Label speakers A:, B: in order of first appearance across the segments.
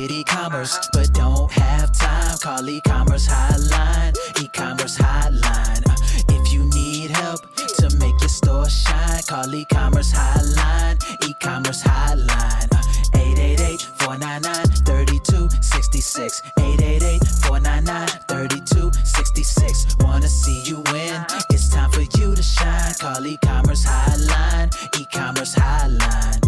A: with e-commerce, but don't have time. Call Ecommerce Hotline. Ecommerce Hotline. If you need help to make your store shine, call Ecommerce Hotline. Ecommerce Hotline. 888-499-3266. 888-499-3266. Wanna see you win? It's time for you to shine. Call Ecommerce Hotline. Ecommerce Hotline.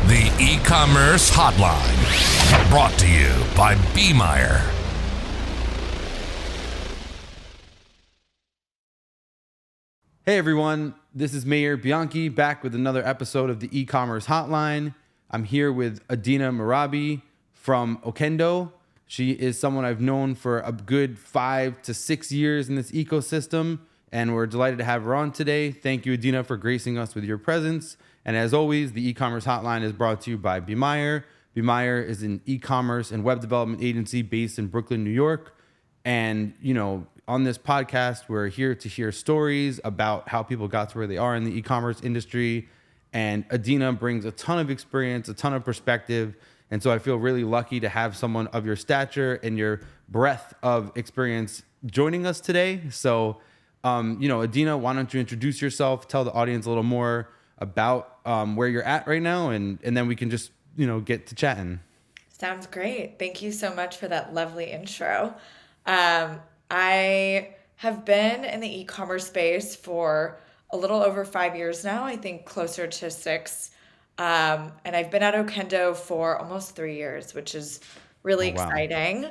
B: The Ecommerce Hotline, brought to you by Maier.
C: Hey everyone, this is Maier Bianchi back with another episode of the Ecommerce Hotline. I'm here with Adena Merabi from Okendo. She is someone I've known for a good 5 to 6 years in this ecosystem, and we're delighted to have her on today. Thank you, Adena, for gracing us with your presence. And as always, the e-commerce hotline is brought to you by Maier. Maier is an e-commerce and web development agency based in Brooklyn, New York. And, you know, on this podcast, we're here to hear stories about how people got to where they are in the e-commerce industry. And Adena brings a ton of experience, a ton of perspective. And so I feel really lucky to have someone of your stature and your breadth of experience joining us today. So, Adena, why don't you introduce yourself, tell the audience a little more about where you're at right now, and then we can just, get to chatting.
D: Sounds great. Thank you so much for that lovely intro. I have been in the e-commerce space for a little over 5 years now, I think closer to 6. And I've been at Okendo for almost 3 years, which is really exciting.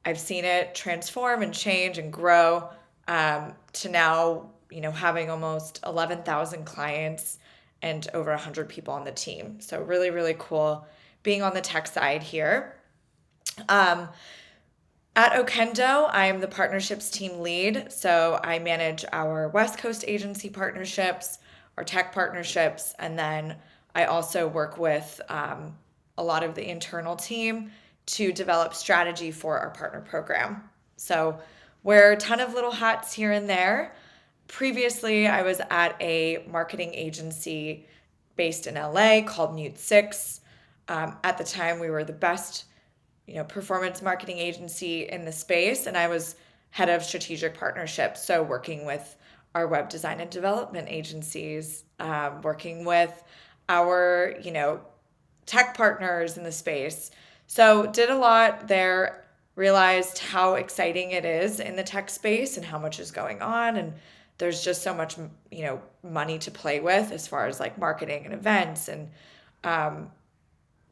D: I've seen it transform and change and grow to now, having almost 11,000 clients and over 100 people on the team. So really, really cool being on the tech side here. At Okendo, I am the partnerships team lead. So I manage our West Coast agency partnerships, our tech partnerships, and then I also work with a lot of the internal team to develop strategy for our partner program. So wear a ton of little hats here and there. Previously, I was at a marketing agency based in LA called Mute 6. At the time, we were the best, performance marketing agency in the space, and I was head of strategic partnerships. So working with our web design and development agencies, working with our, tech partners in the space. So did a lot there, realized how exciting it is in the tech space and how much is going on. And there's just so much, money to play with as far as like marketing and events and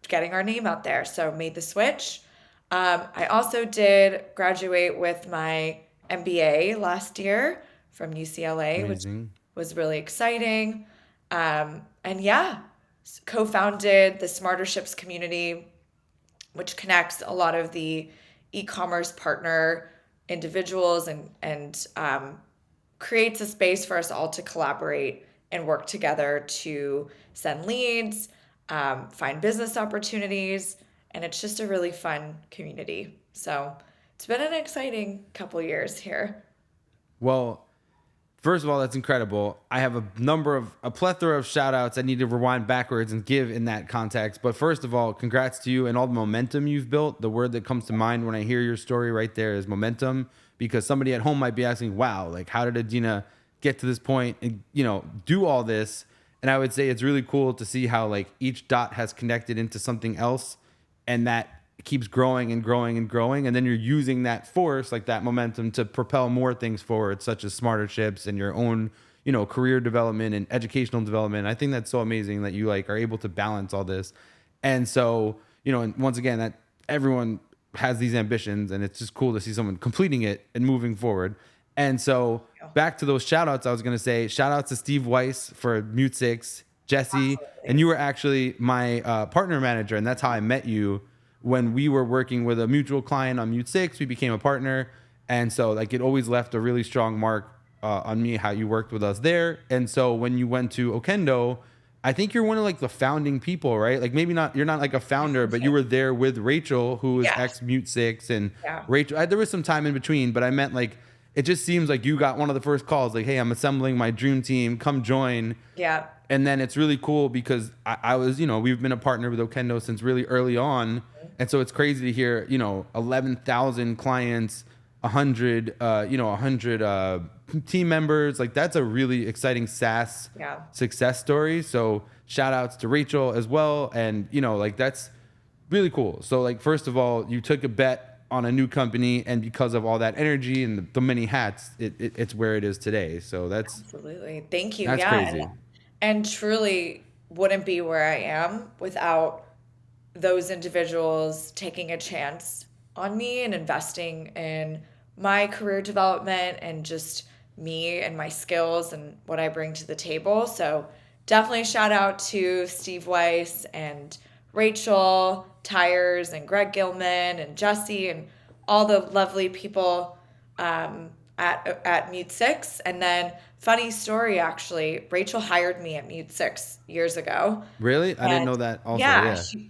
D: getting our name out there. So made the switch. I also did graduate with my MBA last year from UCLA,
C: Amazing.
D: Which was really exciting. Co-founded the Smarterships community, which connects a lot of the e-commerce partner individuals and creates a space for us all to collaborate and work together to send leads, find business opportunities, and it's just a really fun community. So it's been an exciting couple years here.
C: Well, first of all, that's incredible. I have a plethora of shout outs I need to rewind backwards and give in that context. But first of all, congrats to you and all the momentum you've built. The word that comes to mind when I hear your story right there is momentum, because somebody at home might be asking, wow, like how did Adena get to this point and, do all this? And I would say it's really cool to see how like each dot has connected into something else, and that keeps growing and growing and growing. And then you're using that force, like that momentum, to propel more things forward, such as Smarterships and your own, career development and educational development. I think that's so amazing that you are able to balance all this. And so, and once again, that everyone has these ambitions, and it's just cool to see someone completing it and moving forward. And so back to those shout outs, I was going to say shout out to Steve Weiss for Mute 6, Jesse,
D: Absolutely.
C: and you were actually my partner manager. And that's how I met you. When we were working with a mutual client on Mute 6, we became a partner. And so it always left a really strong mark on me, how you worked with us there. And so when you went to Okendo, I think you're one of the founding people, right? Like maybe not, you're not like a founder, but you were there with Rachel, who was ex Mute 6, and Rachel, there was some time in between, but I meant it just seems like you got one of the first calls, like, hey, I'm assembling my dream team, come join.
D: Yeah.
C: And then it's really cool because I was, we've been a partner with Okendo since really early on. And so it's crazy to hear, 11,000 clients, 100 team members. Like, that's a really exciting SaaS success story. So shout outs to Rachel as well. And, that's really cool. So, like, first of all, you took a bet on a new company, and because of all that energy and the many hats, it's where it is today. So that's
D: absolutely, thank you.
C: That's crazy.
D: And truly wouldn't be where I am without those individuals taking a chance on me and investing in my career development and just me and my skills and what I bring to the table. So definitely shout out to Steve Weiss and Rachel Tyers and Greg Gilman and Jesse and all the lovely people at Mute 6. And then, funny story, actually, Rachel hired me at Mute 6 years ago.
C: Really? I didn't know that also.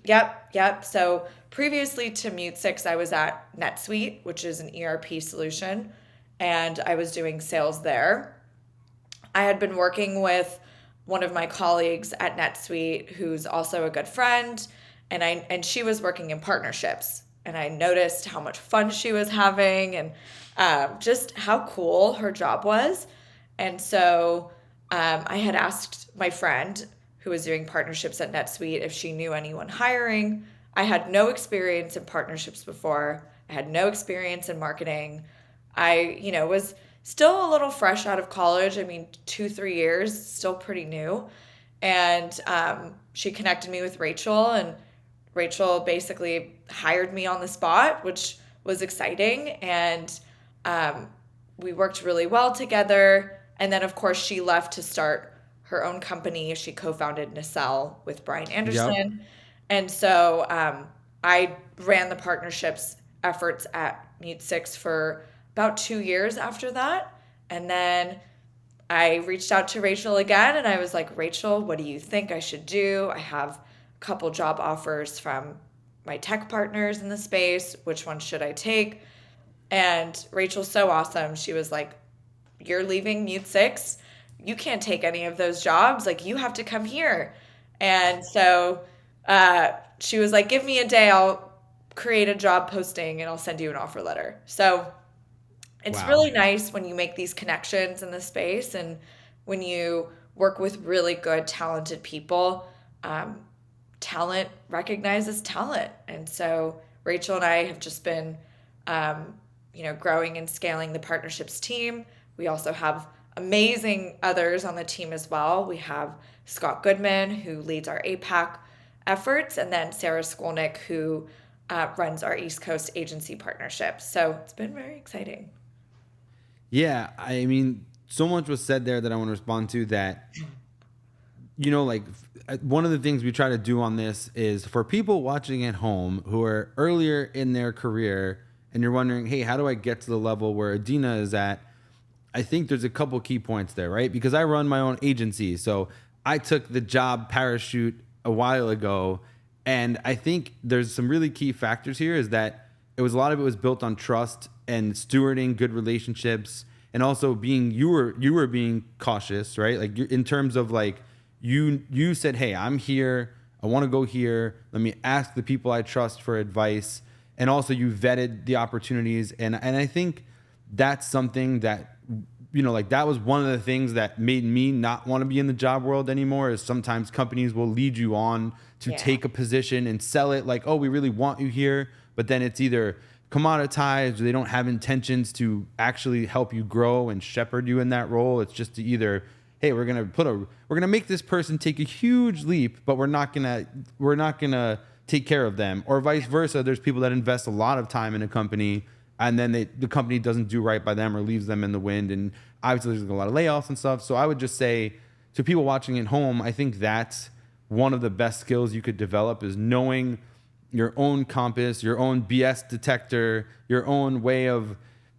D: Yep. So previously to Mute 6, I was at NetSuite, which is an ERP solution, and I was doing sales there. I had been working with one of my colleagues at NetSuite, who's also a good friend, and she was working in partnerships. And I noticed how much fun she was having and just how cool her job was. And so I had asked my friend who was doing partnerships at NetSuite if she knew anyone hiring. I had no experience in partnerships before. I had no experience in marketing. I, was still a little fresh out of college. I mean, 2-3 years, still pretty new. And she connected me with Rachel, and Rachel basically hired me on the spot, which was exciting. And we worked really well together. And then, of course, she left to start her own company. She co-founded Nacelle with Brian Anderson. Yep. And so I ran the partnerships efforts at Mute 6 for about 2 years after that. And then I reached out to Rachel again, and I was like, Rachel, what do you think I should do? I have a couple job offers from my tech partners in the space. Which one should I take? And Rachel's so awesome. She was like, you're leaving Mute 6. You can't take any of those jobs. Like, you have to come here. And so she was like, give me a day. I'll create a job posting and I'll send you an offer letter. So it's really nice when you make these connections in the space and when you work with really good, talented people. Talent recognizes talent. And so Rachel and I have just been, growing and scaling the partnerships team. We also have amazing others on the team as well. We have Scott Goodman, who leads our APAC efforts, and then Sarah Skolnick, who runs our East Coast agency partnerships. So it's been very exciting.
C: Yeah, I mean, so much was said there that I want to respond to that, one of the things we try to do on this is for people watching at home who are earlier in their career and you're wondering, hey, how do I get to the level where Adena is at? I think there's a couple key points there, right? Because I run my own agency. So I took the job parachute a while ago. And I think there's some really key factors here is that a lot of it was built on trust and stewarding good relationships and also you were being cautious, right? Like in terms of like, you said, hey, I'm here. I want to go here. Let me ask the people I trust for advice. And also you vetted the opportunities. And I think that's something that, that was one of the things that made me not want to be in the job world anymore is sometimes companies will lead you on to take a position and sell it like, oh, we really want you here. But then it's either commoditized or they don't have intentions to actually help you grow and shepherd you in that role. It's just to either, hey, we're gonna make this person take a huge leap, but we're not gonna take care of them, or vice versa. There's people that invest a lot of time in a company, and then the company doesn't do right by them or leaves them in the wind. And obviously, there's a lot of layoffs and stuff. So I would just say to people watching at home, I think that's one of the best skills you could develop is knowing your own compass, your own BS detector, your own way of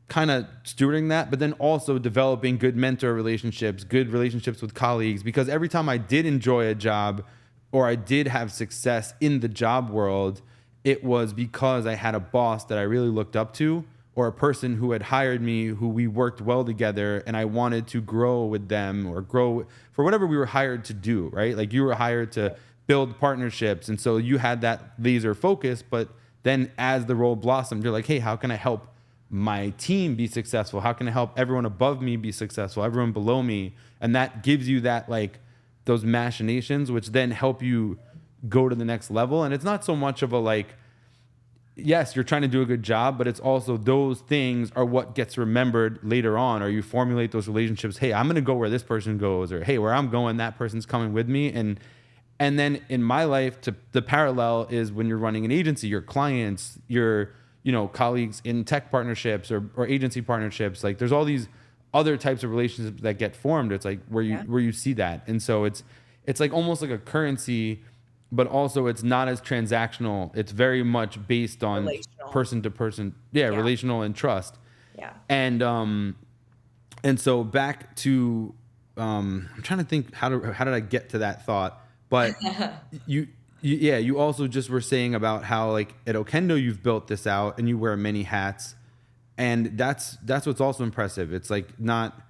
C: kind of stewarding that, but then also developing good mentor relationships, good relationships with colleagues. Because every time I did enjoy a job or I did have success in the job world, it was because I had a boss that I really looked up to, or a person who had hired me who we worked well together and I wanted to grow with them or grow for whatever we were hired to do, right? Like you were hired to build partnerships. And so you had that laser focus, but then as the role blossomed, you're like, hey, how can I help my team be successful? How can I help everyone above me be successful, everyone below me? And that gives you that, like, those machinations, which then help you go to the next level. And it's not so much of a like, yes, you're trying to do a good job, but it's also those things are what gets remembered later on, or you formulate those relationships. Hey, I'm going to go where this person goes, or hey, where I'm going, that person's coming with me. And then in my life, the parallel is when you're running an agency, your clients, your, colleagues in tech partnerships or agency partnerships, like there's all these other types of relationships that get formed. It's like where you see that. And so it's like almost like a currency, but also it's not as transactional. It's very much based on person to person. Yeah, relational and trust.
D: Yeah.
C: And so back to I'm trying to think how did I get to that thought? But you also just were saying about how like at Okendo you've built this out and you wear many hats, and that's what's also impressive. It's like not,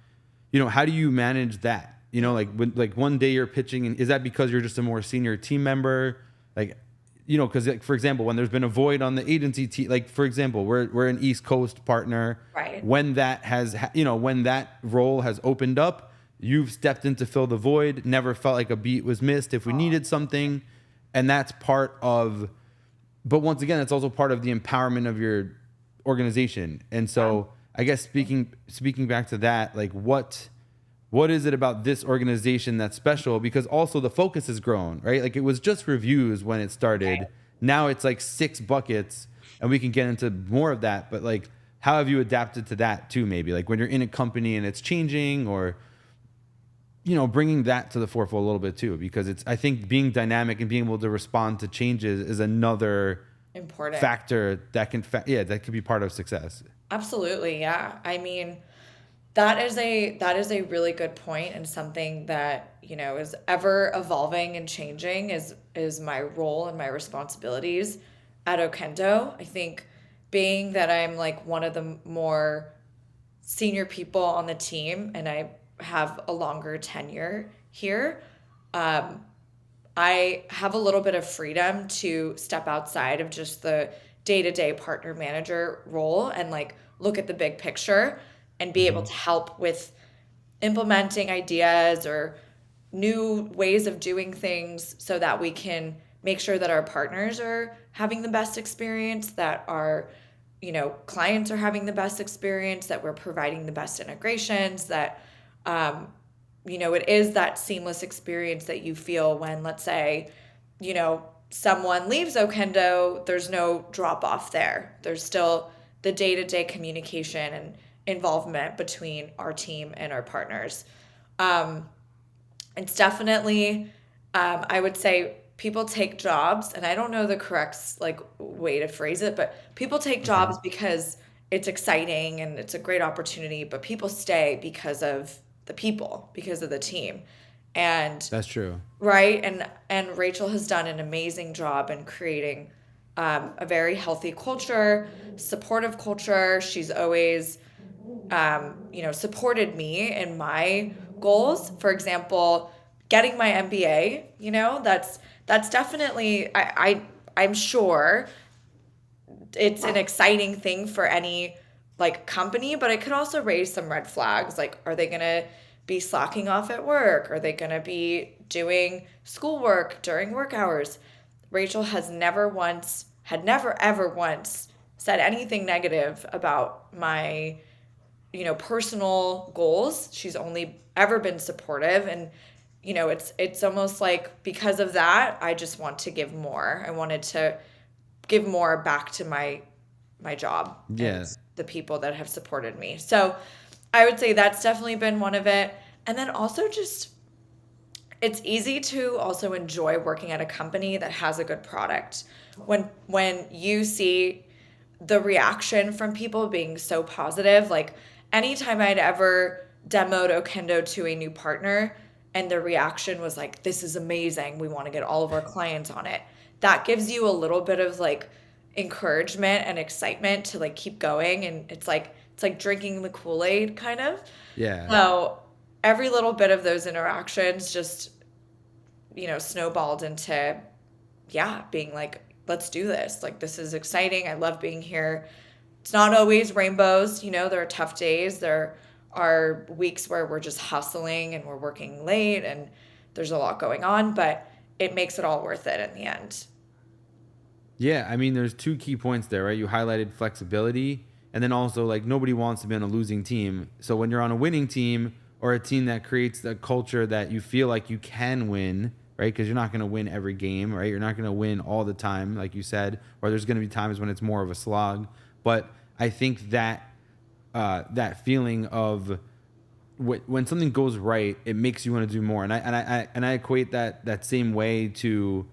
C: how do you manage that? Like when like one day you're pitching, and is that because you're just a more senior team member? Like, because like, for example, when there's been a void on the agency team, like for example, we're an East Coast partner.
D: Right.
C: When that has, when that role has opened up, you've stepped in to fill the void, never felt like a beat was missed if we needed something. And that's part of, but once again, it's also part of the empowerment of your organization. And so I guess speaking back to that, like what is it about this organization that's special? Because also the focus has grown, right? Like it was just reviews when it started. Right. Now it's like 6 buckets, and we can get into more of that. But like, how have you adapted to that too? Maybe like when you're in a company and it's changing, or bringing that to the forefront a little bit too, because I think being dynamic and being able to respond to changes is another
D: important
C: factor that that could be part of success.
D: Absolutely. Yeah. I mean, that is a really good point, and something that, is ever evolving and changing is my role and my responsibilities at Okendo. I think being that I'm like one of the more senior people on the team and I have a longer tenure here, I have a little bit of freedom to step outside of just the day-to-day partner manager role and like look at the big picture and be able to help with implementing ideas or new ways of doing things so that we can make sure that our partners are having the best experience, that our clients are having the best experience, that we're providing the best integrations, that it is that seamless experience that you feel when, let's say, someone leaves Okendo, there's no drop off there. There's still the day-to-day communication and involvement between our team and our partners. It's definitely, I would say people take jobs, and I don't know the correct way to phrase it, but people take jobs because it's exciting and it's a great opportunity, but people stay because of the people, because of the team. And
C: that's true.
D: Right. And Rachel has done an amazing job in creating a very healthy culture, supportive culture. She's always, supported me in my goals. For example, getting my MBA, that's definitely, I'm sure it's an exciting thing for any company, but it could also raise some red flags. Like, are they going to be slacking off at work? Are they going to be doing schoolwork during work hours? Rachel had never ever once said anything negative about my, personal goals. She's only ever been supportive. And, it's almost like because of that, I just want to give more. I wanted to give more back to my job.
C: Yeah.
D: The people that have supported me. So I would say that's definitely been one of it. And then also just, it's easy to also enjoy working at a company that has a good product. When you see the reaction from people being so positive, like anytime I'd ever demoed Okendo to a new partner and the reaction was like, this is amazing, we want to get all of our clients on it. That gives you a little bit of encouragement and excitement to like keep going. And it's like drinking the Kool-Aid kind of.
C: Yeah.
D: So every little bit of those interactions just, snowballed into, yeah, being like, let's do this. Like, this is exciting. I love being here. It's not always rainbows. There are tough days. There are weeks where we're just hustling and we're working late and there's a lot going on, but it makes it all worth it in the end.
C: Yeah, I mean, there's two key points there, right? You highlighted flexibility, and then also like nobody wants to be on a losing team. So when you're on a winning team or a team that creates the culture that you feel like you can win, right? Because you're not going to win every game, right? You're not going to win all the time, like you said, or there's going to be times when it's more of a slog. But I think that that feeling of when something goes right, it makes you want to do more. And I equate that same way to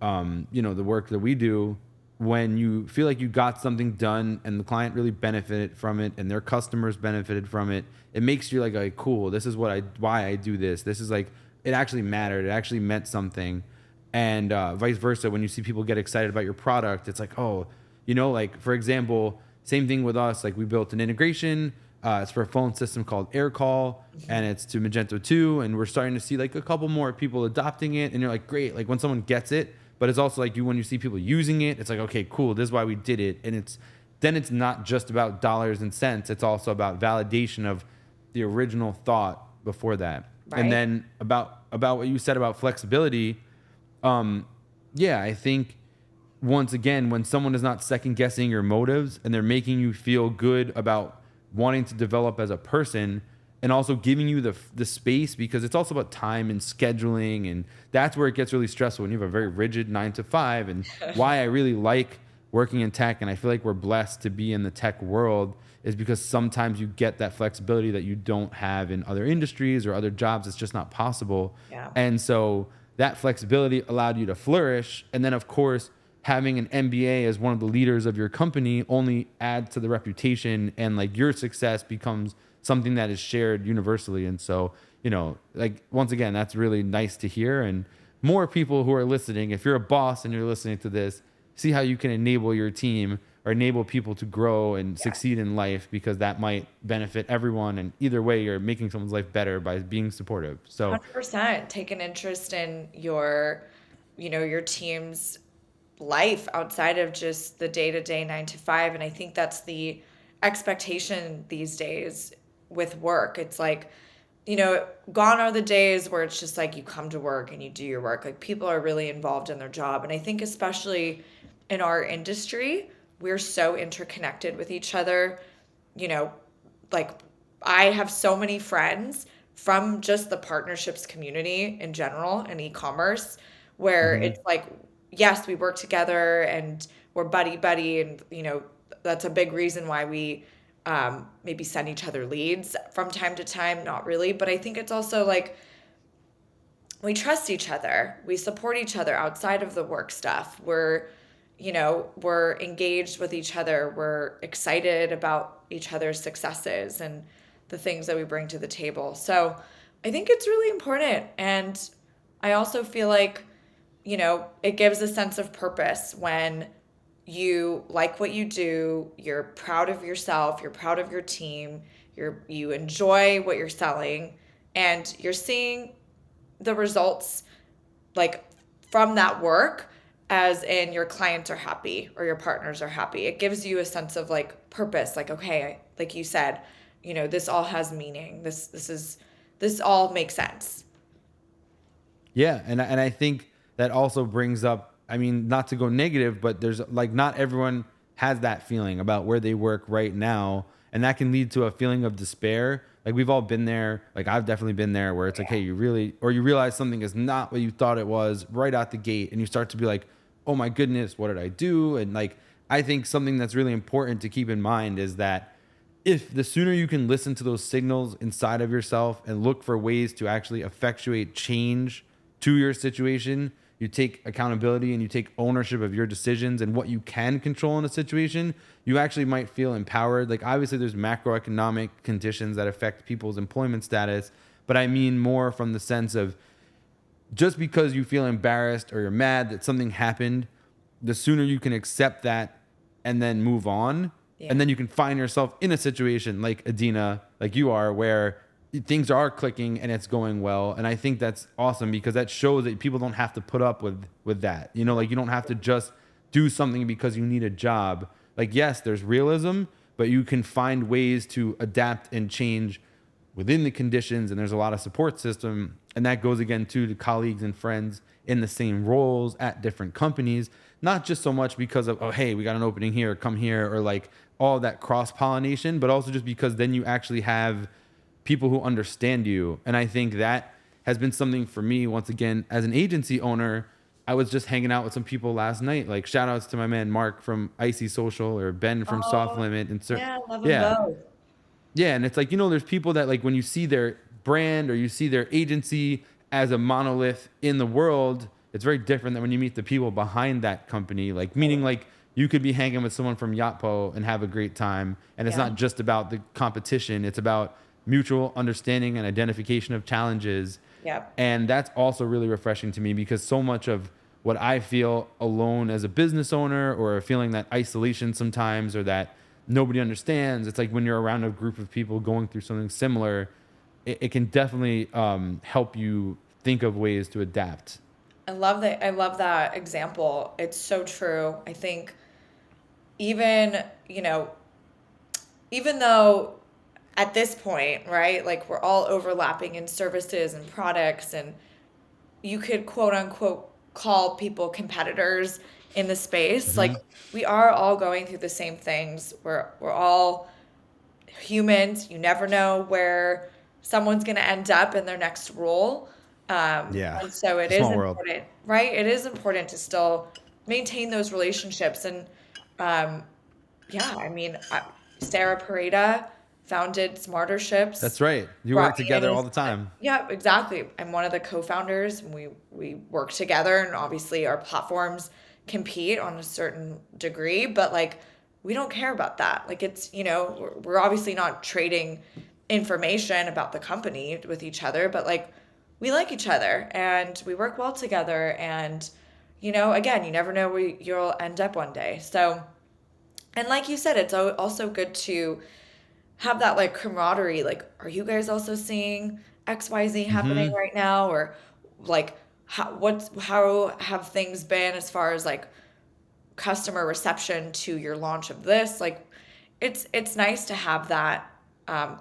C: the work that we do. When you feel like you got something done and the client really benefited from it and their customers benefited from it, it makes you like cool. This is why I do this. This is like, it actually mattered. It actually meant something. And vice versa. When you see people get excited about your product, it's like, oh, like for example, same thing with us. Like we built an integration. It's for a phone system called AirCall, and it's to Magento 2. And we're starting to see like a couple more people adopting it. And you're like, great. Like when someone gets it, but it's also like when you see people using it, it's like, okay, cool. This is why we did it. And it's not just about dollars and cents. It's also about validation of the original thought before that.
D: Right.
C: And then about what you said about flexibility. I think once again, when someone is not second guessing your motives and they're making you feel good about wanting to develop as a person, and also giving you the space, because it's also about time and scheduling, and that's where it gets really stressful when you have a very rigid 9 to 5. And why I really like working in tech, and I feel like we're blessed to be in the tech world, is because sometimes you get that flexibility that you don't have in other industries or other jobs. It's just not possible.
D: Yeah.
C: And so that flexibility allowed you to flourish. And then of course, having an MBA as one of the leaders of your company only adds to the reputation, and like your success becomes something that is shared universally. And so, like once again, that's really nice to hear. And more people who are listening, if you're a boss and you're listening to this, see how you can enable your team or enable people to grow and succeed in life, because that might benefit everyone. And either way, you're making someone's life better by being supportive. So
D: 100% take an interest in your team's life outside of just the day-to-day 9 to 5. And I think that's the expectation these days with work. It's like, gone are the days where it's just like you come to work and you do your work. Like people are really involved in their job. And I think especially in our industry, we're so interconnected with each other. Like I have so many friends from just the partnerships community in general and e-commerce, where it's like, yes, we work together and we're buddy, and that's a big reason why we maybe send each other leads from time to time. Not really, but I think it's also like we trust each other. We support each other outside of the work stuff. We're engaged with each other. We're excited about each other's successes and the things that we bring to the table. So I think it's really important. And I also feel like, it gives a sense of purpose when you like what you do, you're proud of yourself, you're proud of your team, you enjoy what you're selling, and you're seeing the results like from that work, as in your clients are happy or your partners are happy. It gives you a sense of like purpose, like, okay, like you said, this all has meaning. This all makes sense.
C: yeah, and I think that also brings up, I mean, not to go negative, but there's like, not everyone has that feeling about where they work right now. And that can lead to a feeling of despair. Like we've all been there. Like I've definitely been there, where it's like, hey, you realize something is not what you thought it was right out the gate. And you start to be like, oh my goodness, what did I do? And like, I think something that's really important to keep in mind is that if the sooner you can listen to those signals inside of yourself and look for ways to actually effectuate change to your situation, you take accountability and you take ownership of your decisions and what you can control in a situation, you actually might feel empowered. Like obviously there's macroeconomic conditions that affect people's employment status, but I mean more from the sense of just because you feel embarrassed or you're mad that something happened, the sooner you can accept that and then move on.
D: Yeah.
C: And then you can find yourself in a situation like Adena, like you are, where things are clicking and it's going well. And I think that's awesome because that shows that people don't have to put up with that. You know, like you don't have to just do something because you need a job. Like, yes, there's realism, but you can find ways to adapt and change within the conditions. And there's a lot of support system. And that goes again to colleagues and friends in the same roles at different companies, not just so much because of, oh, hey, we got an opening here, come here, or like all that cross pollination, but also just because then you actually have people who understand you. And I think that has been something for me, once again, as an agency owner. I was just hanging out with some people last night, like shout outs to my man Mark from Icy Social or Ben from Soft Limit. And
D: Yeah, love them both.
C: yeah. And it's like, you know, there's people that like when you see their brand or you see their agency as a monolith in the world, it's very different than when you meet the people behind that company. Like, meaning like you could be hanging with someone from Yotpo and have a great time. And it's not just about the competition. It's about mutual understanding and identification of challenges.
D: Yep.
C: And that's also really refreshing to me because so much of what I feel alone as a business owner, or feeling that isolation sometimes, or that nobody understands, it's like when you're around a group of people going through something similar, it can definitely help you think of ways to adapt.
D: I love that. I love that example. It's so true. I think even, you know, even though at this point, right, like we're all overlapping in services and products, and you could quote unquote call people competitors in the space, like we are all going through the same things. We're all humans. You never know where someone's going to end up in their next role. And so it is
C: Small world.
D: important, right? It is important to still maintain those relationships. And yeah, I mean, Sarah Pareda founded Smarterships.
C: That's right. You work together all the time.
D: Yeah, exactly. I'm one of the co-founders, and we work together, and obviously our platforms compete on a certain degree, but like we don't care about that. Like it's, you know, we're obviously not trading information about the company with each other, but like we like each other and we work well together. And, you know, again, you never know where you'll end up one day. So, and like you said, it's also good to have that like camaraderie. Like, are you guys also seeing XYZ happening right now? Or like, how have things been as far as like customer reception to your launch of this? Like, it's nice to have that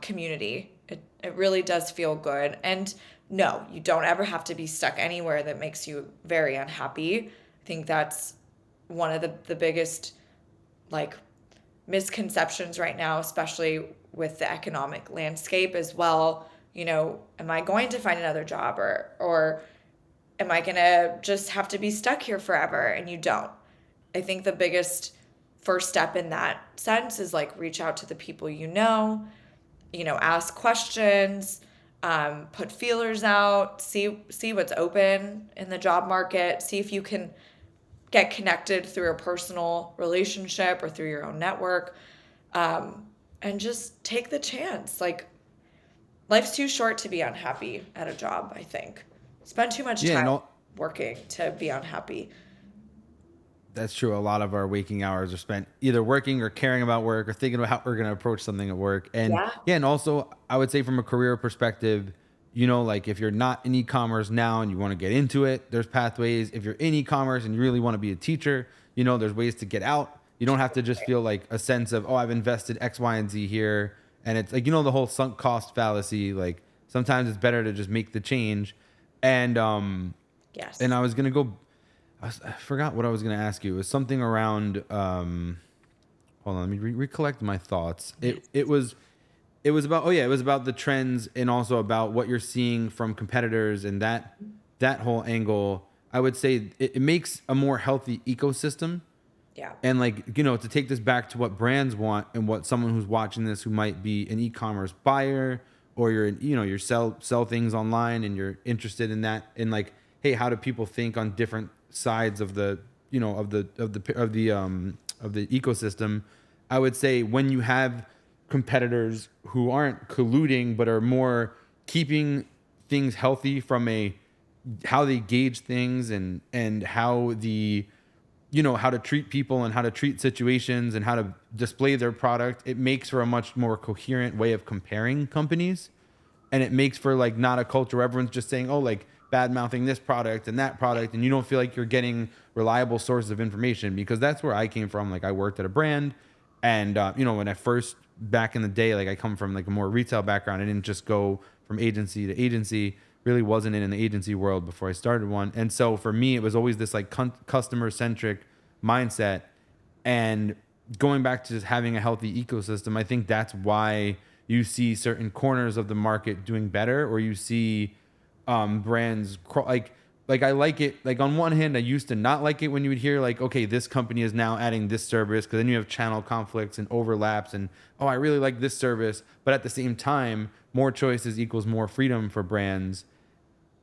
D: community. It really does feel good. And no, you don't ever have to be stuck anywhere that makes you very unhappy. I think that's one of the biggest like misconceptions right now, especially with the economic landscape as well. You know, am I going to find another job, or am I going to just have to be stuck here forever? And you don't. I think the biggest first step in that sense is like reach out to the people you know, ask questions, put feelers out, see what's open in the job market, see if you can get connected through a personal relationship or through your own network, and just take the chance. Like, life's too short to be unhappy at a job, I think. Spend too much time working to be unhappy.
C: That's true. A lot of our waking hours are spent either working or caring about work or thinking about how we're going to approach something at work. And and also I would say from a career perspective, like if you're not in e-commerce now and you want to get into it, there's pathways. If you're in e-commerce and you really want to be a teacher, there's ways to get out. You don't have to just feel like a sense of, oh, I've invested X, Y, and Z here. And it's like, the whole sunk cost fallacy. Like sometimes it's better to just make the change. And,
D: yes.
C: And I was going to go, I forgot what I was going to ask you. It was something around, hold on, let me recollect my thoughts. It was about, it was about the trends and also about what you're seeing from competitors and that whole angle. I would say it makes a more healthy ecosystem.
D: Yeah.
C: And like, to take this back to what brands want and what someone who's watching this who might be an e-commerce buyer, or you sell things online and you're interested in that, and like, hey, how do people think on different sides of the ecosystem? I would say when you have competitors who aren't colluding but are more keeping things healthy from how they gauge things and how the how to treat people and how to treat situations and how to display their product, it makes for a much more coherent way of comparing companies. And it makes for like not a culture where everyone's just saying, oh, like bad mouthing this product and that product. And you don't feel like you're getting reliable sources of information, because that's where I came from. Like I worked at a brand, and, when I first back in the day, like I come from like a more retail background. I didn't just go from agency to agency, really wasn't in the agency world before I started one. And so for me, it was always this like customer centric mindset. And going back to just having a healthy ecosystem, I think that's why you see certain corners of the market doing better, or you see brands like I like it. Like on one hand, I used to not like it when you would hear like, okay, this company is now adding this service, because then you have channel conflicts and overlaps, and oh, I really like this service, but at the same time, more choices equals more freedom for brands.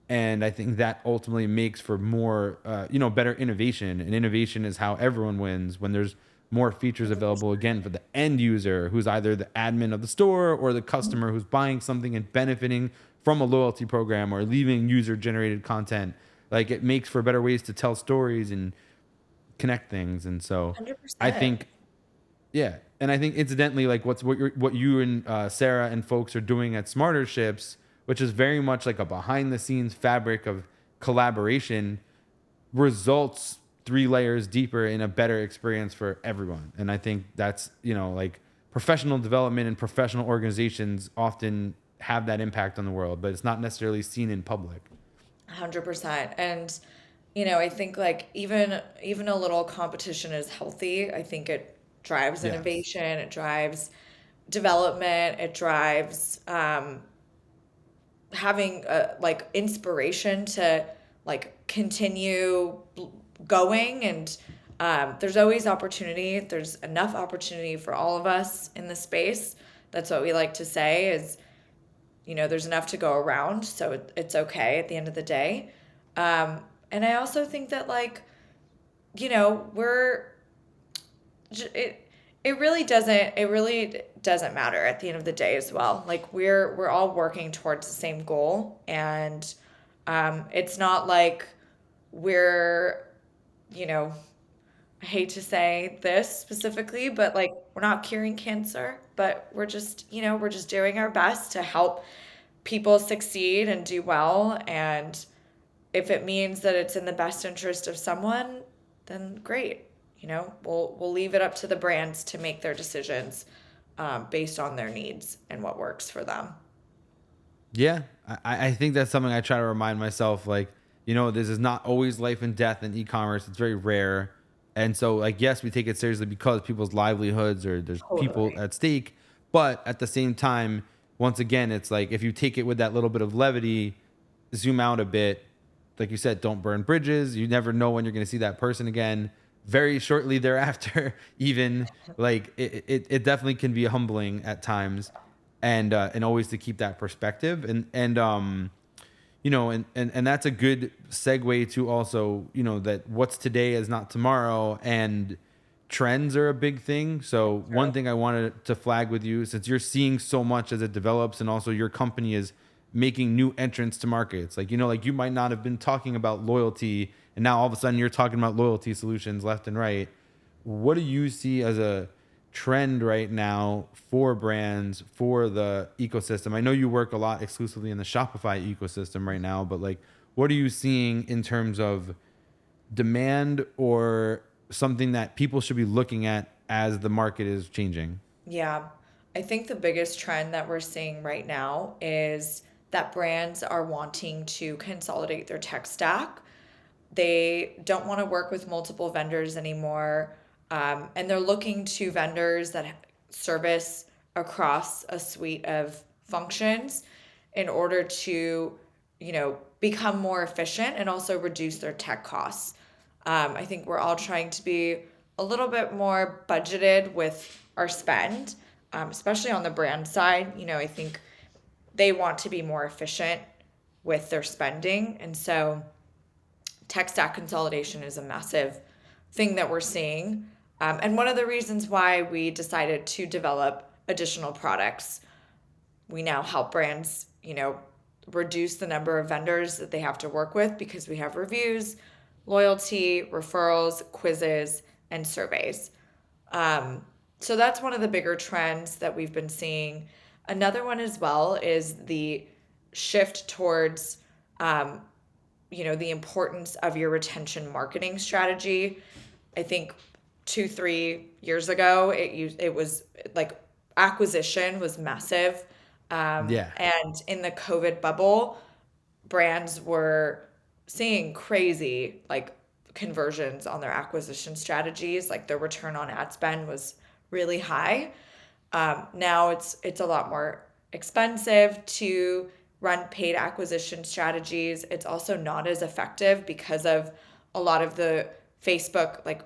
C: And I think that ultimately makes for more, better innovation. And innovation is how everyone wins, when there's more features available, again, for the end user, who's either the admin of the store or the customer who's buying something and benefiting from a loyalty program or leaving user generated content. Like it makes for better ways to tell stories and connect things. And so
D: 100%.
C: I think, yeah. And I think incidentally, like what you and Sarah and folks are doing at Smarter Ships, which is very much like a behind the scenes fabric of collaboration, results 3 layers deeper in a better experience for everyone. And I think that's, like professional development and professional organizations often have that impact on the world, but it's not necessarily seen in public.
D: 100%. And, I think like even a little competition is healthy. I think it drives
C: Yes.
D: innovation, it drives development, it drives having like inspiration to like continue going. And there's always opportunity. There's enough opportunity for all of us in the space. That's what we like to say is, there's enough to go around, so it's okay at the end of the day. And I also think that like, we're it really doesn't matter at the end of the day as well. Like we're all working towards the same goal, and it's not like we're, I hate to say this specifically, but like we're not curing cancer, but we're just, we're just doing our best to help people succeed and do well. And if it means that it's in the best interest of someone, then great. We'll leave it up to the brands to make their decisions based on their needs and what works for them.
C: Yeah, I think that's something I try to remind myself. Like, this is not always life and death in e-commerce. It's very rare. And so, like, yes, we take it seriously because people's livelihoods or there's people
D: Totally.
C: at stake. But at the same time, once again, it's like if you take it with that little bit of levity, zoom out a bit, like you said, don't burn bridges. You never know when you're going to see that person again. Very shortly thereafter, even like it definitely can be humbling at times, and always to keep that perspective, and that's a good segue to also, that what's today is not tomorrow, and trends are a big thing. So one thing I wanted to flag with you, since you're seeing so much as it develops, and also your company is making new entrants to markets, like, like you might not have been talking about loyalty, and now all of a sudden you're talking about loyalty solutions left and right. What do you see as a trend right now for brands, for the ecosystem? I know you work a lot exclusively in the Shopify ecosystem right now, but like, what are you seeing in terms of demand or something that people should be looking at as the market is changing?
D: Yeah. I think the biggest trend that we're seeing right now is that brands are wanting to consolidate their tech stack. They don't want to work with multiple vendors anymore. And they're looking to vendors that service across a suite of functions in order to, become more efficient and also reduce their tech costs. I think we're all trying to be a little bit more budgeted with our spend, especially on the brand side. I think they want to be more efficient with their spending. And so tech stack consolidation is a massive thing that we're seeing. And one of the reasons why we decided to develop additional products, we now help brands, reduce the number of vendors that they have to work with, because we have reviews, loyalty, referrals, quizzes, and surveys. So that's one of the bigger trends that we've been seeing. Another one as well is the shift towards, the importance of your retention marketing strategy. I think 2-3 years ago, it was like acquisition was massive.
C: Yeah.
D: And in the COVID bubble, brands were seeing crazy like conversions on their acquisition strategies. Like their return on ad spend was really high. Now it's a lot more expensive to run paid acquisition strategies. It's also not as effective because of a lot of the Facebook like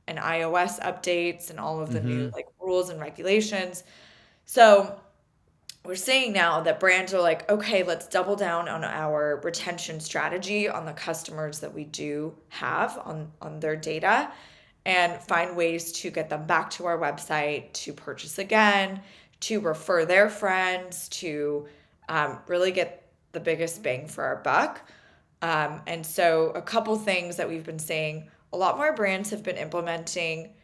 D: and iOS updates and all of the new like rules and regulations. So we're seeing now that brands are like, okay, let's double down on our retention strategy on the customers that we do have on their data and find ways to get them back to our website to purchase again, to refer their friends, to really get the biggest bang for our buck. And so a couple things that we've been seeing, a lot more brands have been implementing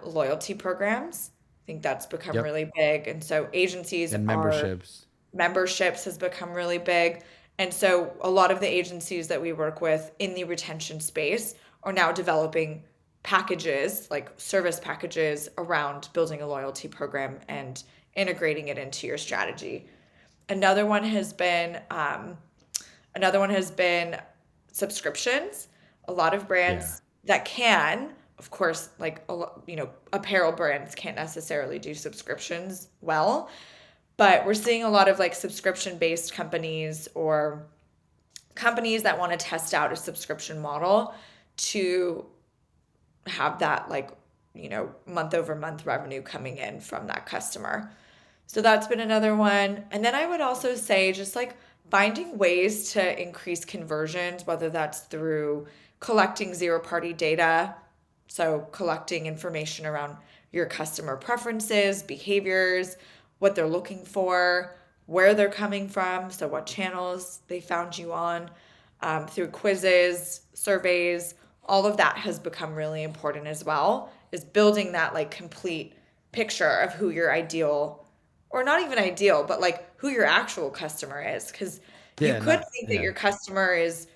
D: loyalty programs. I think that's become
C: Yep.
D: really big. And so agencies
C: And
D: are
C: memberships.
D: memberships has become really big. And so a lot of the agencies that we work with in the retention space are now developing packages, like service packages around building a loyalty program and integrating it into your strategy. Another one has been subscriptions. A lot of brands that can, of course, like apparel brands can't necessarily do subscriptions well, but we're seeing a lot of like subscription-based companies or companies that want to test out a subscription model to have that like, month over month revenue coming in from that customer. So that's been another one. And then I would also say just like finding ways to increase conversions, whether that's through collecting zero-party data, so collecting information around your customer preferences, behaviors, what they're looking for, where they're coming from, so what channels they found you on, through quizzes, surveys, all of that has become really important as well, is building that like complete picture of who your ideal, or not even ideal, but like who your actual customer is. Because you
C: Yeah.
D: could think that your customer is,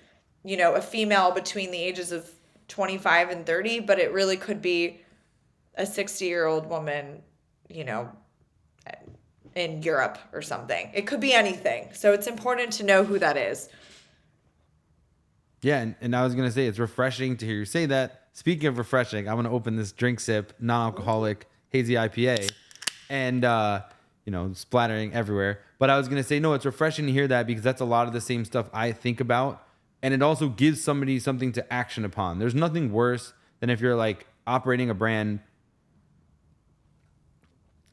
D: a female between the ages of 25 and 30, but it really could be a 60-year-old woman, in Europe or something. It could be anything. So it's important to know who that is.
C: Yeah, and I was gonna say it's refreshing to hear you say that. Speaking of refreshing, I'm gonna open this drink sip, non-alcoholic hazy IPA, and splattering everywhere. But I was gonna say no, it's refreshing to hear that because that's a lot of the same stuff I think about, and it also gives somebody something to action upon. There's nothing worse than if you're like operating a brand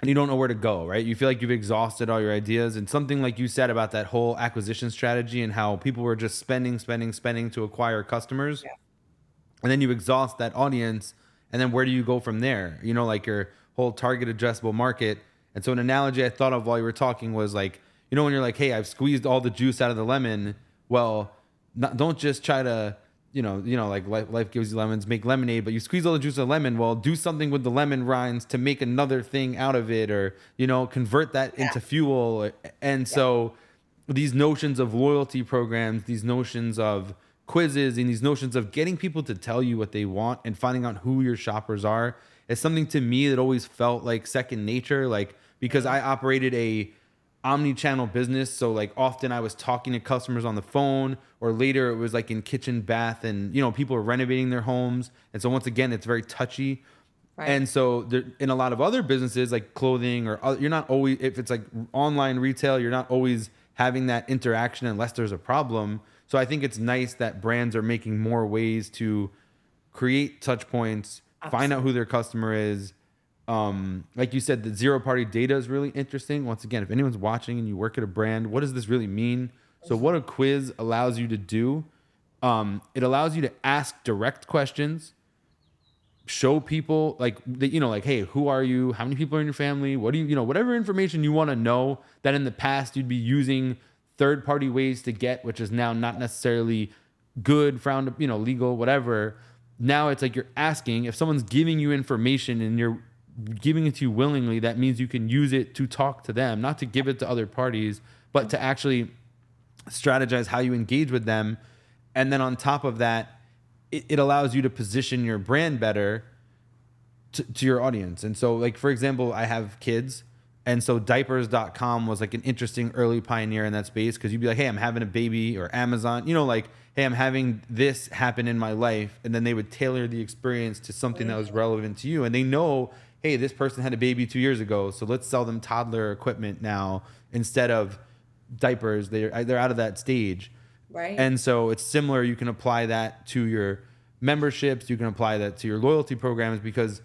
C: and you don't know where to go, right? You feel like you've exhausted all your ideas. And something like you said about that whole acquisition strategy and how people were just spending to acquire customers.
D: Yeah.
C: And then you exhaust that audience. And then where do you go from there? Like your whole target addressable market. And so an analogy I thought of while you were talking was like, when you're like, hey, I've squeezed all the juice out of the lemon. Well, don't just try to, like life gives you lemons, make lemonade, but you squeeze all the juice of the lemon. Well, do something with the lemon rinds to make another thing out of it, or, convert that into fuel. And so these notions of loyalty programs, these notions of quizzes, and these notions of getting people to tell you what they want and finding out who your shoppers are is something to me that always felt like second nature. Like, because I operated a omni-channel business, so like often I was talking to customers on the phone, or later it was like in kitchen, bath, and people are renovating their homes, and so once again it's very touchy. Right. And so there, in a lot of other businesses like clothing or other, you're not always, if it's like online retail, you're not always having that interaction unless there's a problem. So I think it's nice that brands are making more ways to create touch points, find out who their customer is. Like you said, the zero-party data is really interesting. Once again, if anyone's watching and you work at a brand, what does this really mean? So what a quiz allows you to do, it allows you to ask direct questions, show people like, like, hey, who are you? How many people are in your family? What do you, whatever information you want to know that in the past you'd be using third-party ways to get, which is now not necessarily good, frowned, legal, whatever. Now it's like you're asking if someone's giving you information and you're giving it to you willingly, that means you can use it to talk to them, not to give it to other parties, but to actually strategize how you engage with them. And then on top of that, it allows you to position your brand better to your audience. And so, like, for example, I have kids. And so diapers.com was like an interesting early pioneer in that space, because you'd be like, hey, I'm having a baby, or Amazon, like, hey, I'm having this happen in my life. And then they would tailor the experience to something that was relevant to you. And they know, hey, this person had a baby 2 years ago, so let's sell them toddler equipment now instead of diapers. They're out of that stage.
D: Right.
C: And so it's similar. You can apply that to your memberships. You can apply that to your loyalty programs, because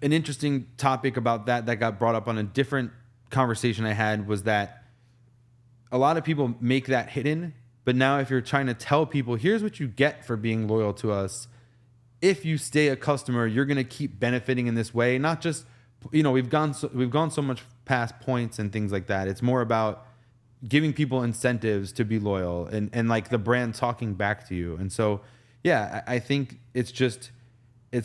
C: an interesting topic about that got brought up on a different conversation I had was that a lot of people make that hidden. But now if you're trying to tell people, here's what you get for being loyal to us, if you stay a customer, you're going to keep benefiting in this way. Not just, we've gone so much past points and things like that. It's more about giving people incentives to be loyal, and like the brand talking back to you. And so, yeah, I think it's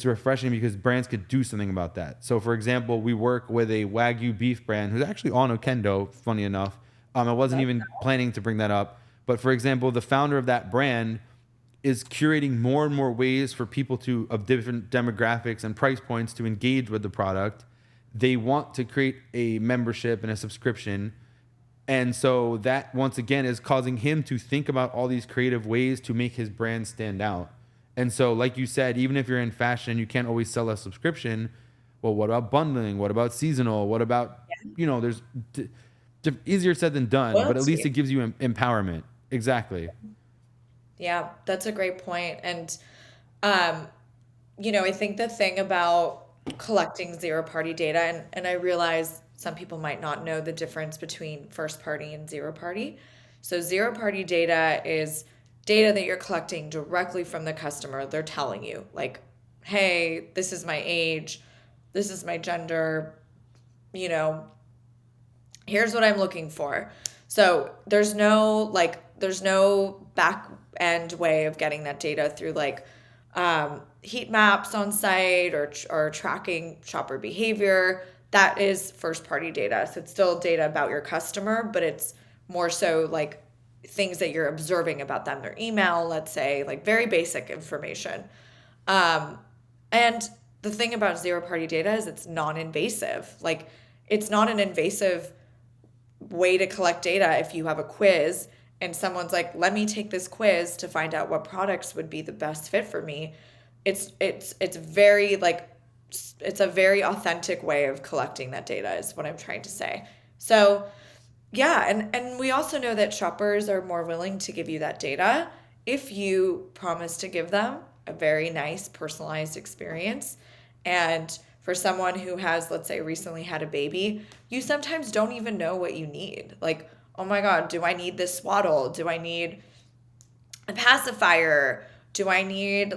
C: refreshing because brands could do something about that. So, for example, we work with a Wagyu beef brand who's actually on Okendo, funny enough. I wasn't even planning to bring that up. But, for example, the founder of that brand is curating more and more ways for people of different demographics and price points to engage with the product. They want to create a membership and a subscription. And so that, once again, is causing him to think about all these creative ways to make his brand stand out. And so, like you said, even if you're in fashion, you can't always sell a subscription. Well, what about bundling? What about seasonal? What about, there's easier said than done, but at least it gives you empowerment. Exactly.
D: Yeah, that's a great point. And, I think the thing about collecting zero-party data, and I realize some people might not know the difference between first-party and zero-party. So zero-party data is data that you're collecting directly from the customer. They're telling you, like, hey, this is my age, this is my gender, here's what I'm looking for. So there's no back end way of getting that data through heat maps on site or tracking shopper behavior. That is first party data. So it's still data about your customer, but it's more so like things that you're observing about them, their email, let's say, like very basic information. And the thing about zero party data is it's non-invasive. Like, it's not an invasive way to collect data. If you have a quiz and someone's like, let me take this quiz to find out what products would be the best fit for me, it's very it's a very authentic way of collecting that data is what I'm trying to say. So yeah, and we also know that shoppers are more willing to give you that data if you promise to give them a very nice personalized experience. And for someone who has, let's say, recently had a baby, you sometimes don't even know what you need. Like, oh my God, do I need this swaddle? Do I need a pacifier? Do I need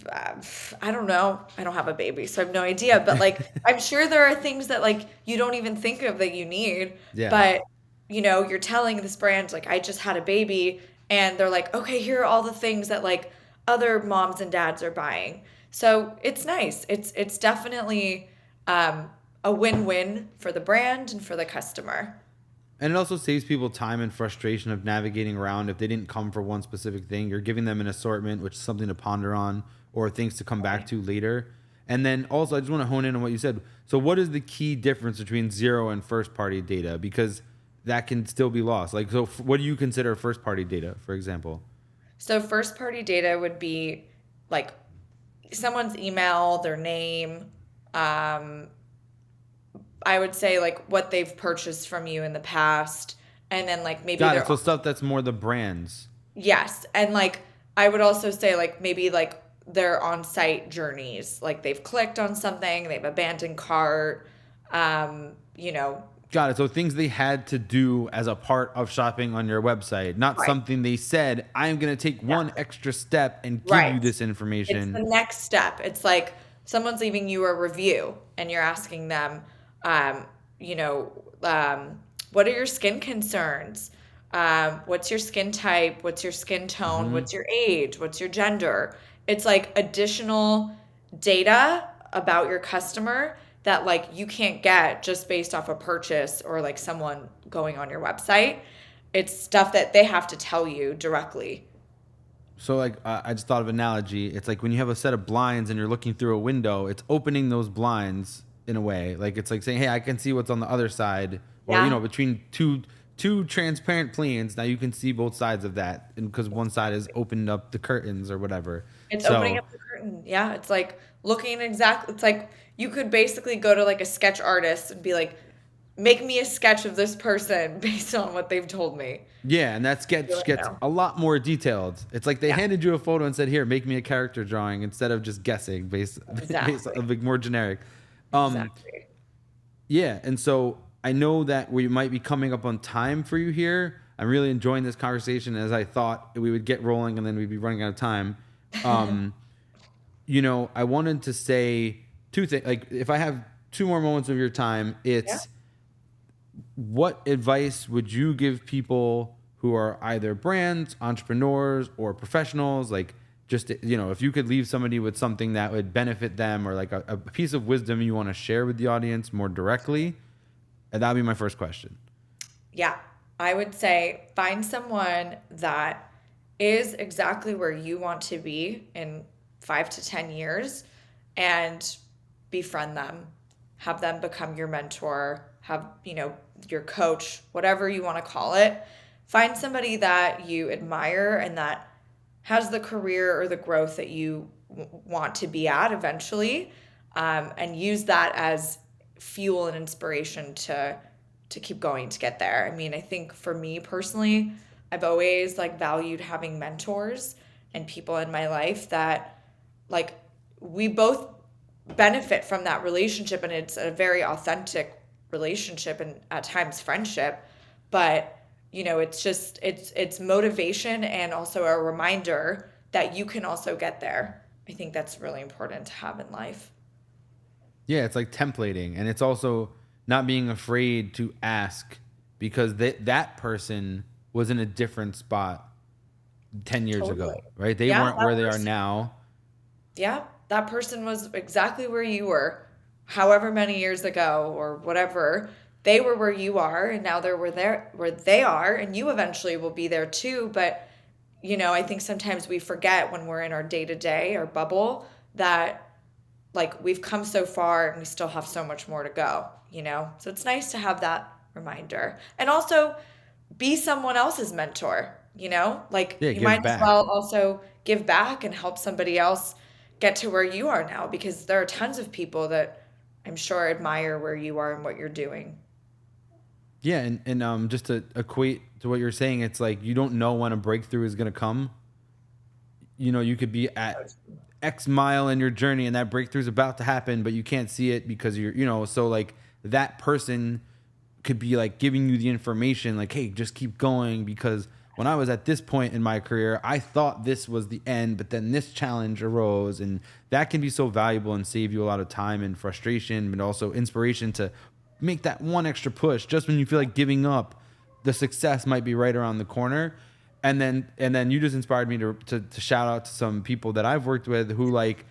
D: I don't know. I don't have a baby, so I have no idea. But I'm sure there are things that you don't even think of that you need.
C: Yeah.
D: But you're telling this brand I just had a baby, and they're like, okay, here are all the things that other moms and dads are buying. So it's nice. It's definitely a win-win for the brand and for the customer.
C: And it also saves people time and frustration of navigating around. If they didn't come for one specific thing, you're giving them an assortment, which is something to ponder on or things to come back to later. And then also, I just want to hone in on what you said. So what is the key difference between zero and first party data? Because that can still be lost. So what do you consider first party data, for example?
D: So first party data would be someone's email, their name, I would say what they've purchased from you in the past, and then maybe
C: Got it. So stuff that's more the brands.
D: Yes, and I would also say maybe their on-site journeys, they've clicked on something, they've abandoned cart,
C: Got it. So things they had to do as a part of shopping on your website, not
D: Right.
C: something they said, I'm going to take one extra step and give you this information.
D: It's the next step. It's someone's leaving you a review and you're asking them, what are your skin concerns? What's your skin type? What's your skin tone? What's your age? What's your gender? It's like additional data about your customer that like you can't get just based off a purchase or like someone going on your website. It's stuff that they have to tell you directly.
C: So like I just thought of an analogy. It's like when you have a set of blinds and you're looking through a window, it's opening those blinds in a way. Like it's like saying, "Hey, I can see what's on the other side," or
D: Yeah.
C: between two transparent planes. Now you can see both sides of that, and because one side has opened up the curtains or whatever.
D: It's opening
C: So
D: up the curtain. Yeah, it's like looking exactly. It's like you could basically go to like a sketch artist and be like, make me a sketch of this person based on what they've told me.
C: yeah, and that sketch
D: Really
C: gets
D: know.
C: a lot more detailed. It's like they
D: Yeah.
C: handed you a photo and said, "Here, make me a character drawing," instead of just guessing
D: Exactly.
C: based a bit more generic. Um,
D: Exactly.
C: Yeah, and so I know that we might be coming up on time for you here. I'm really enjoying this conversation as I thought we would get rolling and then we'd be running out of time. Um, I wanted to say two things. Like, if I have two more moments of your time,
D: Yeah.
C: it's what advice would you give people who are either brands, entrepreneurs, or professionals? Like, just, if you could leave somebody with something that would benefit them or like a piece of wisdom you want to share with the audience more directly, and that'd be my first question.
D: Yeah. I would say find someone that is exactly where you want to be in 5 to 10 years and befriend them. Have them become your mentor, have, your coach, whatever you want to call it. Find somebody that you admire and that has the career or the growth that you want to be at eventually, and use that as fuel and inspiration to keep going to get there. I mean, I think for me personally, I've always like valued having mentors and people in my life that like we both benefit from that relationship, and it's a very authentic relationship and at times friendship, but it's motivation and also a reminder that you can also get there. I think that's really important to have in life.
C: Yeah, it's like templating, and it's also not being afraid to ask because that person was in a different spot 10 years ago,
D: Totally.
C: right? They
D: Yeah,
C: weren't
D: that
C: where they are
D: person.
C: now.
D: Yeah, that person was exactly where you were, however many years ago or whatever. They were where you are, and now they're where they are, and you eventually will be there too. But I think sometimes we forget when we're in our day to day, our bubble, that like we've come so far and we still have so much more to go. So it's nice to have that reminder, and also be someone else's mentor. Like
C: Yeah,
D: you
C: give
D: might as
C: back.
D: well also give back and help somebody else get to where you are now, because there are tons of people that I'm sure admire where you are and what you're doing.
C: Yeah, and just to equate to what you're saying, it's like you don't know when a breakthrough is going to come. You could be at X mile in your journey and that breakthrough is about to happen, but you can't see it because so like that person could be like giving you the information like, hey, just keep going, because when I was at this point in my career, I thought this was the end, but then this challenge arose, and that can be so valuable and save you a lot of time and frustration, but also inspiration to make that one extra push just when you feel like giving up. The success might be right around the corner. And then you just inspired me to shout out to some people that I've worked with who, like,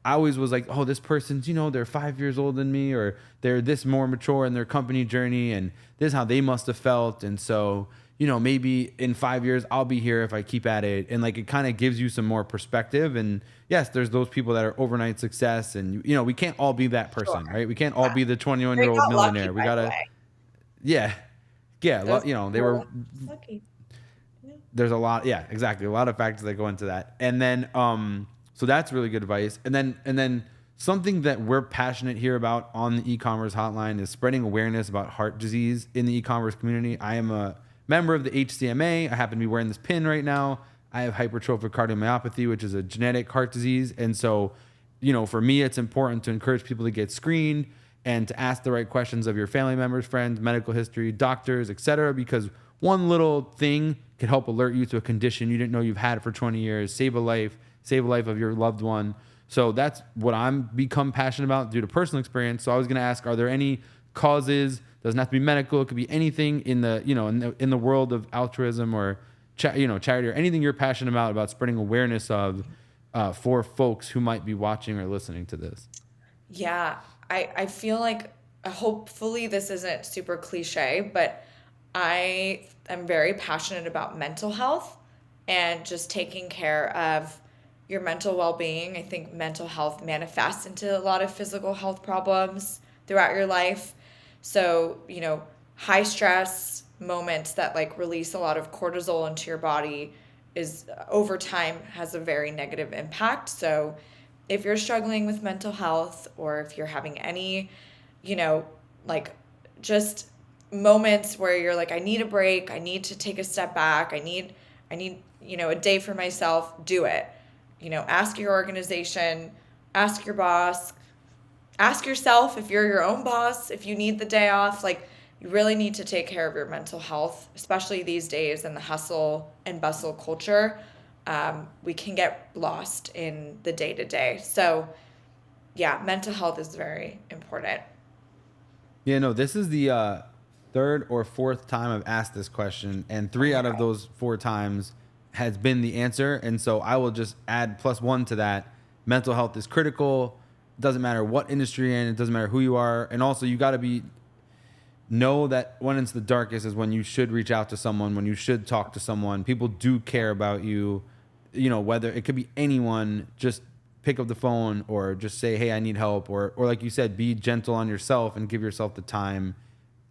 C: I always was like, oh, this person's, they're 5 years older than me, or they're this more mature in their company journey, and this is how they must have felt. And so, maybe in 5 years I'll be here if I keep at it. And like, it kind of gives you some more perspective. And yes, there's those people that are overnight success, and we can't all be that person,
D: Sure.
C: right? We can't all
D: Yeah.
C: be the
D: They
C: 21-year-old
D: got lucky,
C: millionaire. We
D: by the
C: gotta,
D: way.
C: yeah, yeah.
D: Those
C: They
D: people
C: were.
D: got lucky. Yeah.
C: There's a lot, yeah, exactly, a lot of factors that go into that. And then so that's really good advice. And then something that we're passionate here about on the e-commerce hotline is spreading awareness about heart disease in the e-commerce community. I am a member of the HCMA. I happen to be wearing this pin right now. I have hypertrophic cardiomyopathy, which is a genetic heart disease. And so, for me, it's important to encourage people to get screened and to ask the right questions of your family members, friends, medical history, doctors, etc. Because one little thing could help alert you to a condition you didn't know you've had for 20 years, save a life of your loved one. So that's what I'm become passionate about due to personal experience. So I was going to ask, are there any causes. Doesn't have to be medical. It could be anything in the, in the world of altruism or charity or anything you're passionate about spreading awareness of for folks who might be watching or listening to this.
D: Yeah, I feel like hopefully this isn't super cliche, but I am very passionate about mental health and just taking care of your mental well-being. I think mental health manifests into a lot of physical health problems throughout your life. So, high stress moments that like release a lot of cortisol into your body is over time has a very negative impact. So, if you're struggling with mental health or if you're having any, like just moments where you're like, I need a break, I need to take a step back, I need, a day for myself, do it. Ask your organization, ask your boss, ask yourself if you're your own boss, if you need the day off. Like, you really need to take care of your mental health, especially these days in the hustle and bustle culture. We can get lost in the day to day. So, yeah, mental health is very important.
C: Yeah, no, this is the third or fourth time I've asked this question, and 3 out of those 4 times has been the answer. And so I will just add +1 to that. Mental health is critical. It doesn't matter what industry you're in. It doesn't matter who you are. And also you got to know that when it's the darkest is when you should reach out to someone, when you should talk to someone. People do care about you, whether it could be anyone. Just pick up the phone or just say, hey, I need help. Or like you said, be gentle on yourself and give yourself the time.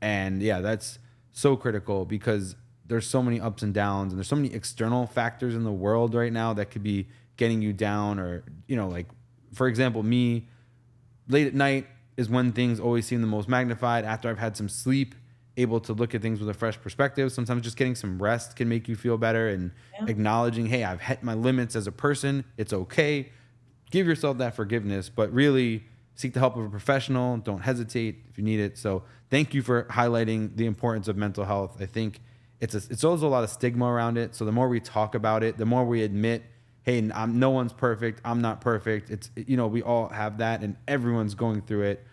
C: And yeah, that's so critical because there's so many ups and downs and there's so many external factors in the world right now that could be getting you down or, like, for example, me, late at night is when things always seem the most magnified. After I've had some sleep, able to look at things with a fresh perspective. Sometimes just getting some rest can make you feel better and acknowledging, hey, I've hit my limits as a person. It's okay. Give yourself that forgiveness, but really seek the help of a professional. Don't hesitate if you need it. So thank you for highlighting the importance of mental health. I think it's also a lot of stigma around it. So the more we talk about it, the more we admit, hey, no one's perfect. I'm not perfect. It's, we all have that and everyone's going through it.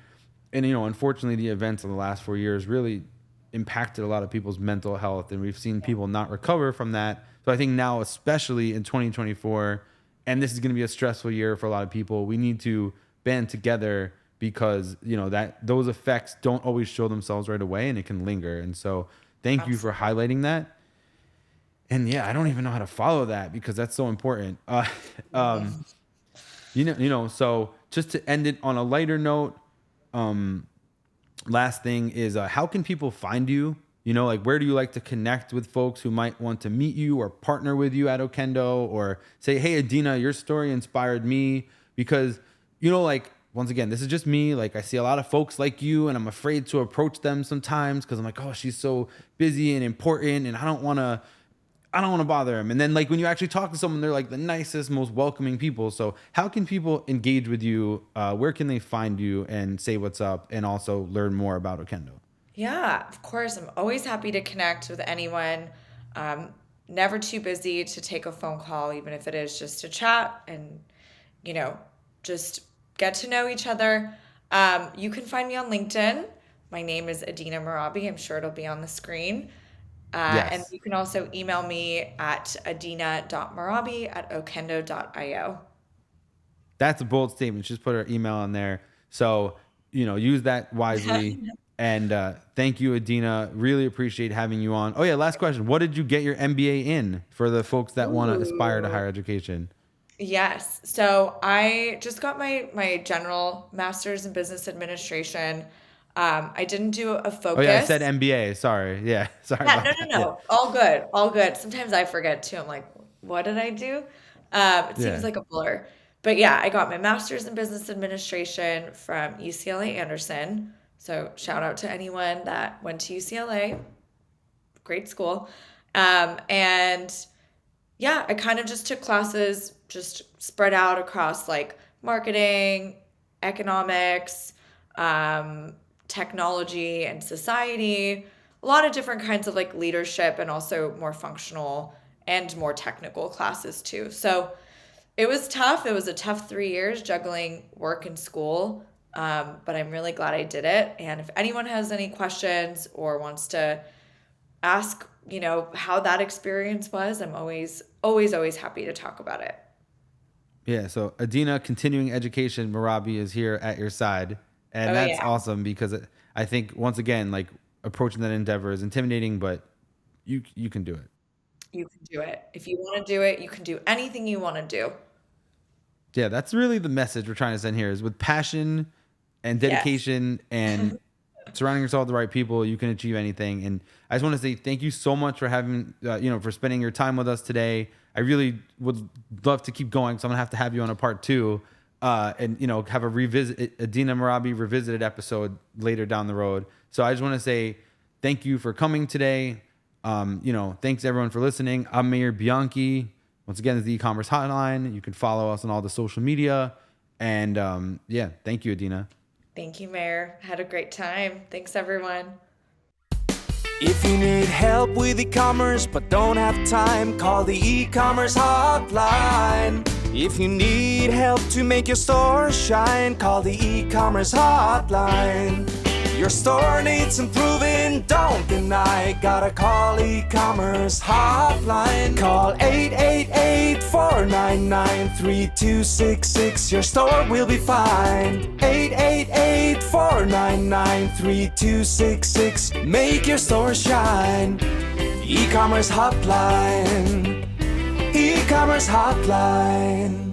C: And, unfortunately, the events of the last 4 years really impacted a lot of people's mental health. And we've seen people not recover from that. So I think now, especially in 2024, and this is going to be a stressful year for a lot of people, we need to band together because, that those effects don't always show themselves right away and it can linger. And so thank you for highlighting that. And yeah, I don't even know how to follow that because that's so important. So just to end it on a lighter note, last thing is, how can people find you? Like, where do you like to connect with folks who might want to meet you or partner with you at Okendo or say, hey, Adena, your story inspired me because, like, once again, this is just me. Like, I see a lot of folks like you and I'm afraid to approach them sometimes because I'm like, oh, she's so busy and important and I don't want to bother them. And then, like, when you actually talk to someone, they're like the nicest, most welcoming people. So how can people engage with you? Where can they find you and say what's up and also learn more about Okendo?
D: Yeah, of course. I'm always happy to connect with anyone. Never too busy to take a phone call, even if it is just to chat and, just get to know each other. You can find me on LinkedIn. My name is Adena Merabi. I'm sure it'll be on the screen.
C: Yes.
D: And you can also email me at adena.merabi@okendo.io.
C: That's a bold statement. Just put our email on there. So, use that wisely. And thank you, Adena. Really appreciate having you on. Oh, yeah. Last question. What did you get your MBA in for the folks that want to aspire to higher education?
D: Yes. So I just got my general master's in business administration. I didn't do a focus.
C: Oh, yeah. I said MBA. Sorry. Yeah. Sorry
D: Yeah,
C: about
D: no,
C: that.
D: no,
C: Yeah.
D: no. All good. All good. Sometimes I forget too. I'm like, what did I do? It
C: Yeah.
D: seems like a blur. But yeah, I got my master's in business administration from UCLA Anderson. So shout out to anyone that went to UCLA. Great school. And yeah, I kind of just took classes, just spread out across like marketing, economics, technology, and society. A lot of different kinds of like leadership and also more functional and more technical classes too. So it was tough. It was a tough 3 years juggling work and school. But I'm really glad I did it. And if anyone has any questions or wants to ask, how that experience was, I'm always, always, always happy to talk about it.
C: Yeah. So Adena Continuing Education Merabi is here at your side. And that's awesome because I think once again, like approaching that endeavor is intimidating, but you can do it.
D: You can do it. If you want to do it, you can do anything you want to do.
C: Yeah, that's really the message we're trying to send here is with passion and dedication and surrounding yourself with the right people, you can achieve anything. And I just want to say thank you so much for having, for spending your time with us today. I really would love to keep going. So I'm gonna have you on a part 2 and, have a Adena Merabi revisited episode later down the road. So I just want to say thank you for coming today. Thanks everyone for listening. I'm Maier Bianchi. Once again, it's the e-commerce hotline. You can follow us on all the social media. And thank you, Adena.
D: Thank you, Maier. Had a great time. Thanks, everyone.
E: If you need help with e-commerce but don't have time, call the e-commerce hotline. If you need help to make your store shine, call the e-commerce hotline. Your store needs improving, don't deny. Gotta call e-commerce hotline. Call 888-499-3266. Your store will be fine. 888-499-3266. Make your store shine. E-commerce hotline. E-commerce hotline.